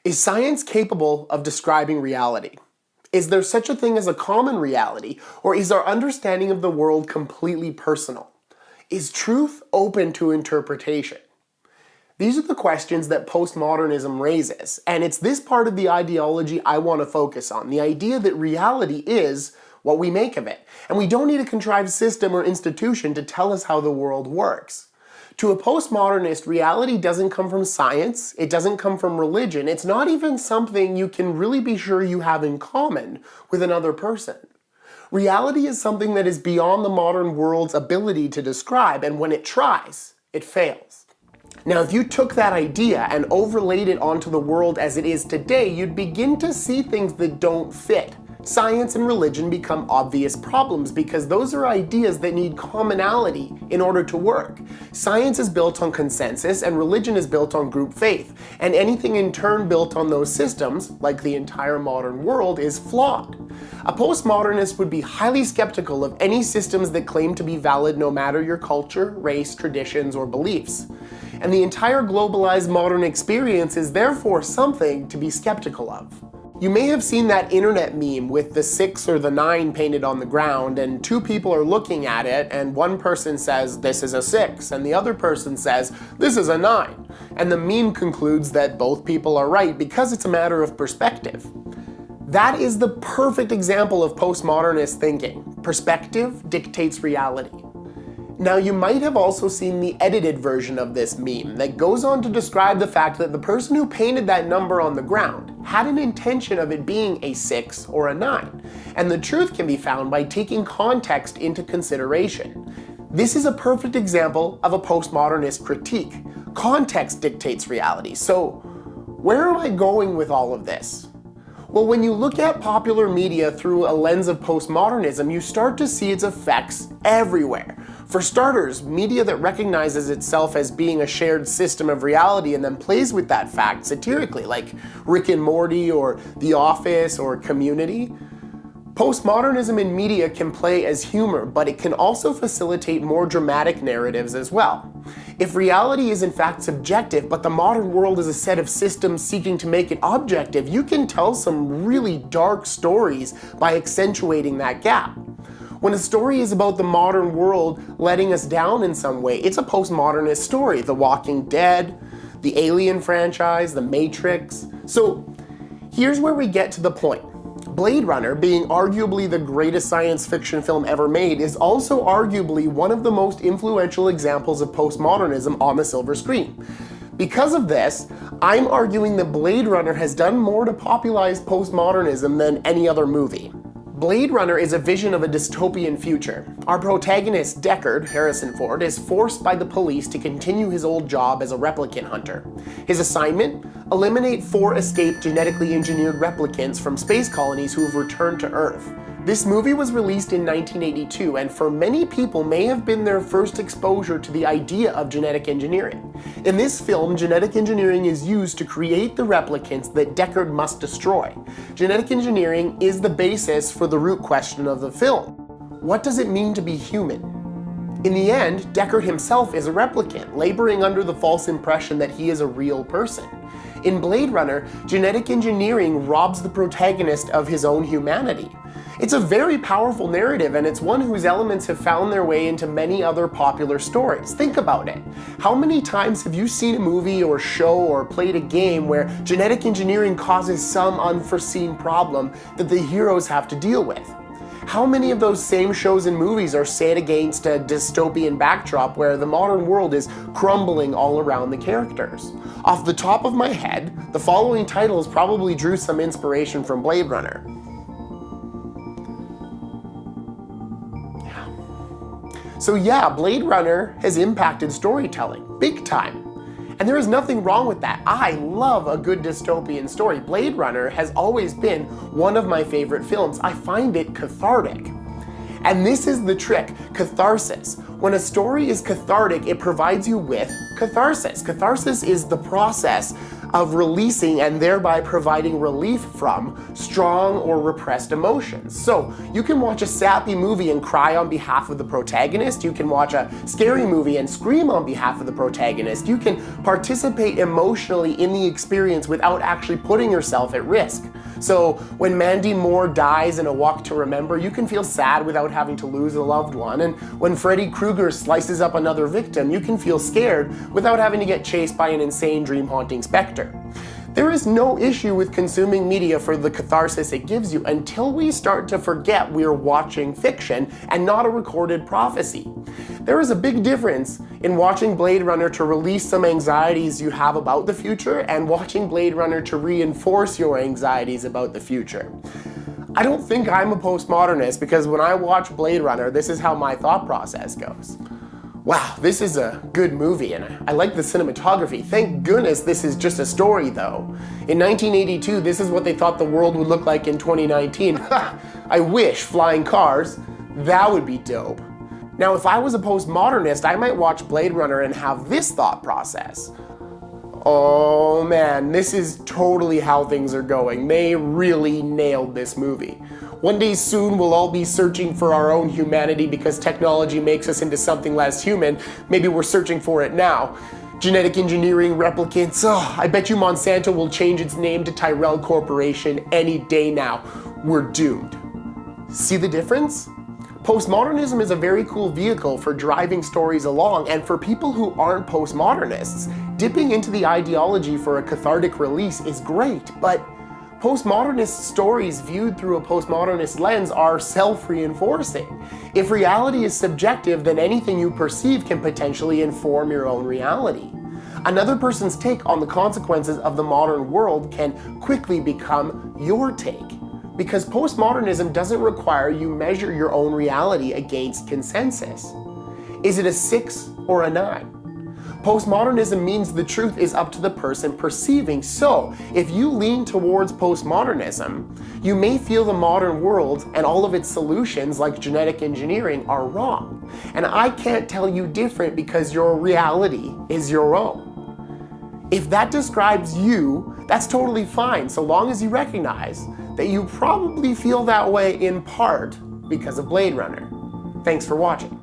Is science capable of describing reality? Is there such a thing as a common reality, or is our understanding of the world completely personal? Is truth open to interpretation? These are the questions that postmodernism raises, and it's this part of the ideology I want to focus on, the idea that reality is what we make of it, and we don't need a contrived system or institution to tell us how the world works. To a postmodernist, reality doesn't come from science, it doesn't come from religion, it's not even something you can really be sure you have in common with another person. Reality is something that is beyond the modern world's ability to describe, and when it tries, it fails. Now, if you took that idea and overlaid it onto the world as it is today, you'd begin to see things that don't fit. Science and religion become obvious problems because those are ideas that need commonality in order to work. Science is built on consensus and religion is built on group faith, and anything in turn built on those systems, like the entire modern world, is flawed. A postmodernist would be highly skeptical of any systems that claim to be valid no matter your culture, race, traditions, or beliefs. And the entire globalized modern experience is therefore something to be skeptical of. You may have seen that internet meme with the 6 or the 9 painted on the ground, and two people are looking at it, and one person says, "This is a 6," and the other person says, "This is a 9." And the meme concludes that both people are right because it's a matter of perspective. That is the perfect example of postmodernist thinking. Perspective dictates reality. Now, you might have also seen the edited version of this meme that goes on to describe the fact that the person who painted that number on the ground had an intention of it being a 6 or a 9. And the truth can be found by taking context into consideration. This is a perfect example of a postmodernist critique. Context dictates reality. So, where am I going with all of this? Well, when you look at popular media through a lens of postmodernism, you start to see its effects everywhere. For starters, media that recognizes itself as being a shared system of reality and then plays with that fact satirically, like Rick and Morty or The Office or Community. Postmodernism in media can play as humor, but it can also facilitate more dramatic narratives as well. If reality is in fact subjective, but the modern world is a set of systems seeking to make it objective, you can tell some really dark stories by accentuating that gap. When a story is about the modern world letting us down in some way, it's a postmodernist story. The Walking Dead, the Alien franchise, the Matrix. So here's where we get to the point. Blade Runner, being arguably the greatest science fiction film ever made, is also arguably one of the most influential examples of postmodernism on the silver screen. Because of this, I'm arguing that Blade Runner has done more to popularize postmodernism than any other movie. Blade Runner is a vision of a dystopian future. Our protagonist, Deckard, Harrison Ford, is forced by the police to continue his old job as a replicant hunter. His assignment? Eliminate 4 escaped genetically engineered replicants from space colonies who have returned to Earth. This movie was released in 1982, and for many people may have been their first exposure to the idea of genetic engineering. In this film, genetic engineering is used to create the replicants that Deckard must destroy. Genetic engineering is the basis for the root question of the film. What does it mean to be human? In the end, Deckard himself is a replicant, laboring under the false impression that he is a real person. In Blade Runner, genetic engineering robs the protagonist of his own humanity. It's a very powerful narrative, and it's one whose elements have found their way into many other popular stories. Think about it. How many times have you seen a movie or show or played a game where genetic engineering causes some unforeseen problem that the heroes have to deal with? How many of those same shows and movies are set against a dystopian backdrop where the modern world is crumbling all around the characters? Off the top of my head, the following titles probably drew some inspiration from Blade Runner. So yeah, Blade Runner has impacted storytelling, big time. And there is nothing wrong with that. I love a good dystopian story. Blade Runner has always been one of my favorite films. I find it cathartic. And this is the trick, catharsis. When a story is cathartic, it provides you with catharsis. Catharsis is the process of releasing and thereby providing relief from strong or repressed emotions. So you can watch a sappy movie and cry on behalf of the protagonist. You can watch a scary movie and scream on behalf of the protagonist. You can participate emotionally in the experience without actually putting yourself at risk. So when Mandy Moore dies in A Walk to Remember, you can feel sad without having to lose a loved one. And when Freddy Krueger slices up another victim, you can feel scared without having to get chased by an insane dream-haunting specter. There is no issue with consuming media for the catharsis it gives you until we start to forget we're watching fiction and not a recorded prophecy. There is a big difference in watching Blade Runner to release some anxieties you have about the future and watching Blade Runner to reinforce your anxieties about the future. I don't think I'm a postmodernist because when I watch Blade Runner, this is how my thought process goes. Wow, this is a good movie, and I like the cinematography. Thank goodness this is just a story, though. In 1982, this is what they thought the world would look like in 2019. I wish, flying cars. That would be dope. Now, if I was a postmodernist, I might watch Blade Runner and have this thought process. Oh man, this is totally how things are going. They really nailed this movie. One day soon we'll all be searching for our own humanity because technology makes us into something less human. Maybe we're searching for it now. Genetic engineering, replicants, I bet you Monsanto will change its name to Tyrell Corporation any day now. We're doomed. See the difference? Postmodernism is a very cool vehicle for driving stories along, and for people who aren't postmodernists, dipping into the ideology for a cathartic release is great, but postmodernist stories viewed through a postmodernist lens are self-reinforcing. If reality is subjective, then anything you perceive can potentially inform your own reality. Another person's take on the consequences of the modern world can quickly become your take, because postmodernism doesn't require you measure your own reality against consensus. Is it a 6 or a 9? Postmodernism means the truth is up to the person perceiving. So, if you lean towards postmodernism, you may feel the modern world and all of its solutions, like genetic engineering, are wrong. And I can't tell you different because your reality is your own. If that describes you, that's totally fine, so long as you recognize that you probably feel that way in part because of Blade Runner. Thanks for watching.